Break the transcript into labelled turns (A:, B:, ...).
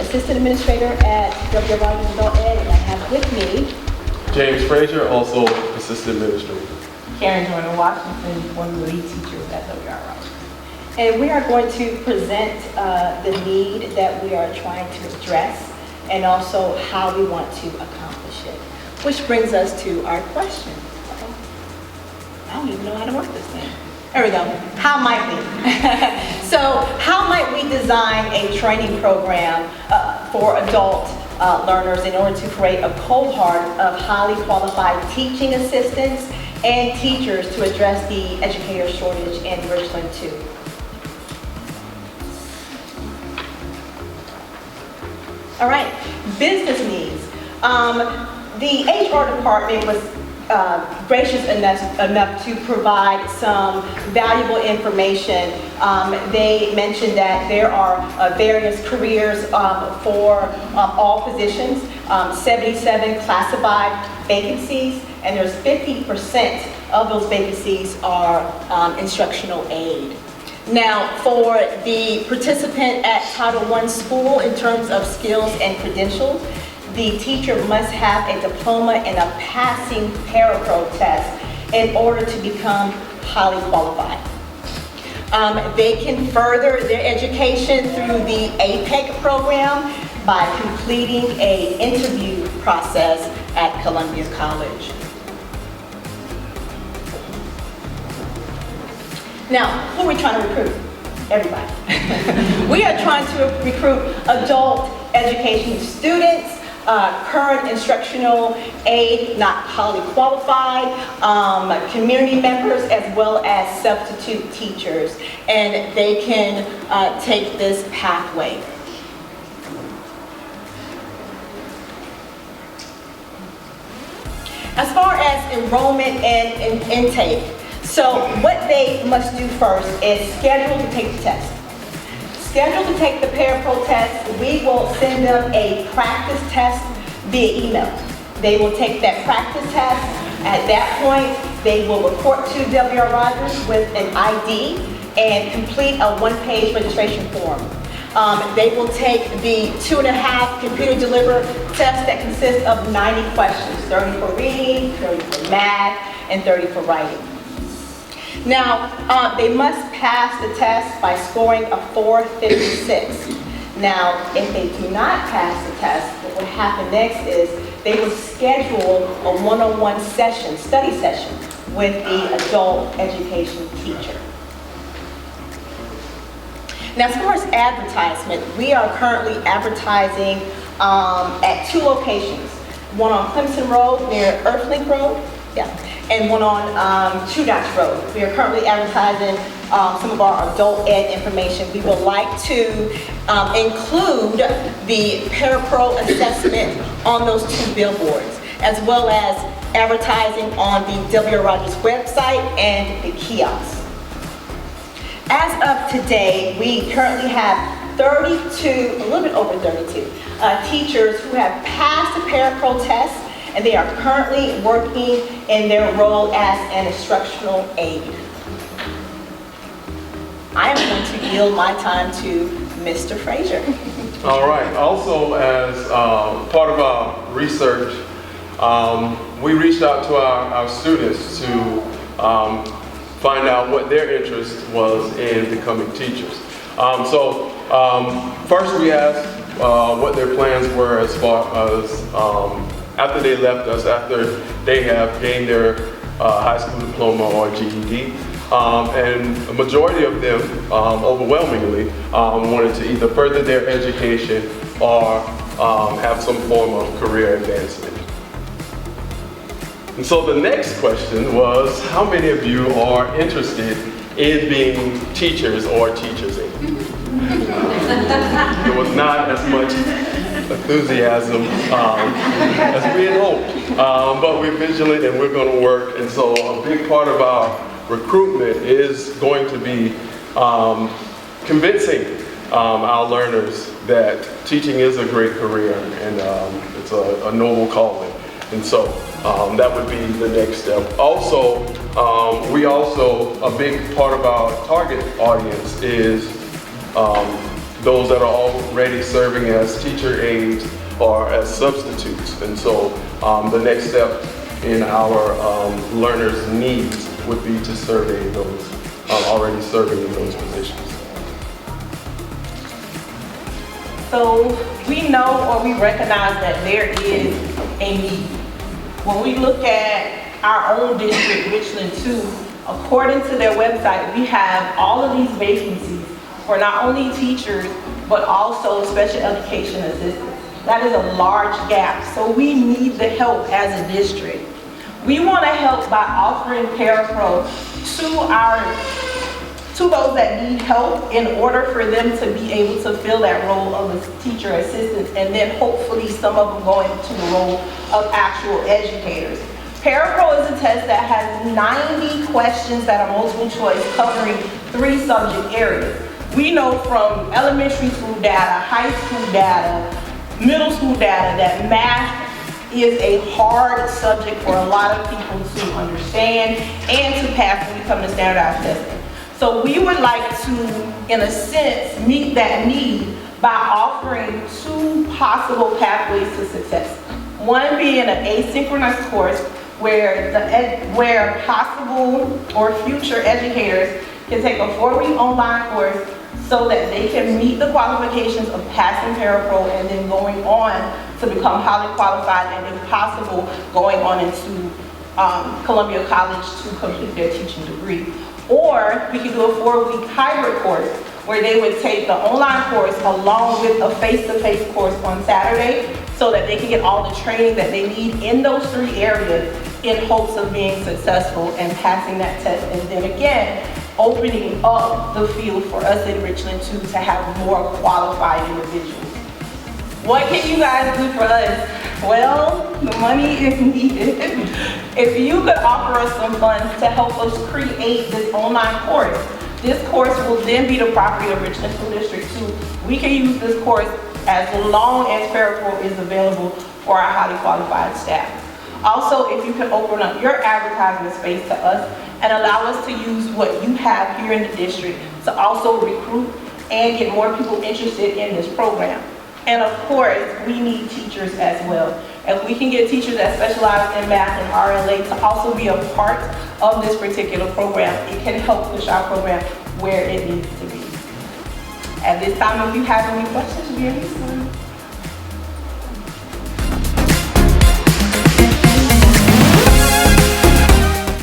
A: Assistant Administrator at W. Rogers Adult Ed, and I have with me
B: James Frazier, also Assistant Administrator.
C: Karen Jordan Washington, one of the lead teachers at W. Rogers.
A: and we are going to present the need that we are trying to address and also how we want to accomplish it. Which brings us to our question. I don't even know how to work this thing. There we go. How might we? So how might we design a training program for adult learners in order to create a cohort of highly qualified teaching assistants and teachers to address the educator shortage in Richland 2? All right, business needs. The HR department was gracious enough to provide some valuable information. They mentioned that there are various careers for all positions, 77 classified vacancies, and there's 50% of those vacancies are instructional aid. Now, for the participant at Title I school, in terms of skills and credentials, the teacher must have a diploma and a passing parapro test in order to become highly qualified. They can further their education through the APEC program by completing an interview process at Columbia College. Now, who are we trying to recruit? Everybody. We are trying to recruit adult education students, current instructional aid, not highly qualified, community members, as well as substitute teachers. And they can take this pathway. As far as enrollment and intake, so what they must do first is schedule to take the test. Schedule to take the parapro test. We will send them a practice test via email. They will take that practice test. At that point, they will report to W. Rogers with an ID and complete a one-page registration form. They will take the 2.5 computer-delivered test that consists of 90 questions, 30 for reading, 30 for math, and 30 for writing. Now, they must pass the test by scoring a 456. Now, if they do not pass the test, what will happen next is they will schedule a one-on-one session, study session, with the adult education teacher. Now, as far as advertisement, we are currently advertising at 2 locations. One on Clemson Road near Earthlink Road, and one on Chudatch Road. We are currently advertising some of our adult ed information. We would like to include the parapro assessment on those 2 billboards, as well as advertising on the W. Rogers website and the kiosks. As of today, we currently have 32, a little bit over 32, teachers who have passed the parapro test, and they are currently working in their role as an instructional aide. I am going to yield my time to Mr. Frazier.
B: All right. Also, as part of our research, we reached out to our students to find out what their interest was in becoming teachers. First we asked what their plans were as far as after they left us, after they have gained their high school diploma or GED. And a majority of them, overwhelmingly, wanted to either further their education or have some form of career advancement. And so the next question was, how many of you are interested in being teachers or teachers aid? There was not as much enthusiasm as we had hoped, but we're vigilant and we're going to work. And so a big part of our recruitment is going to be convincing our learners that teaching is a great career and it's a noble calling. And so that would be the next step. Also, a big part of our target audience is those that are already serving as teacher aides or as substitutes. And so the next step in our learners' needs would be to survey those already serving in those positions.
C: So we know or we recognize that there is a need. When we look at our own district, Richland 2, according to their website, we have all of these vacancies for not only teachers, but also special education assistants. That is a large gap, so we need the help as a district. We want to help by offering parapro to those that need help in order for them to be able to fill that role of a teacher assistant, and then hopefully some of them go into the role of actual educators. Parapro is a test that has 90 questions that are multiple choice covering 3 subject areas. We know from elementary school data, high school data, middle school data that math is a hard subject for a lot of people to understand and to pass when we come to standardized testing. So we would like to, in a sense, meet that need by offering 2 possible pathways to success. One being an asynchronous course where possible or future educators can take a 4-week online course so that they can meet the qualifications of passing parapro and then going on to become highly qualified and, if possible, going on into Columbia College to complete their teaching degree. Or we could do a 4-week hybrid course where they would take the online course along with a face-to-face course on Saturday so that they can get all the training that they need in those 3 areas in hopes of being successful and passing that test, and then again opening up the field for us in Richland 2 to have more qualified individuals. What can you guys do for us? Well, the money is needed. If you could offer us some funds to help us create this online course, this course will then be the property of Richland School District 2. We can use this course as long as parapro is available for our highly qualified staff. Also, if you could open up your advertising space to us and allow us to use what you have here in the district to also recruit and get more people interested in this program. And of course, we need teachers as well. If we can get teachers that specialize in math and RLA to also be a part of this particular program, it can help push our program where it needs to be. At this time, if you have any questions, we are listening.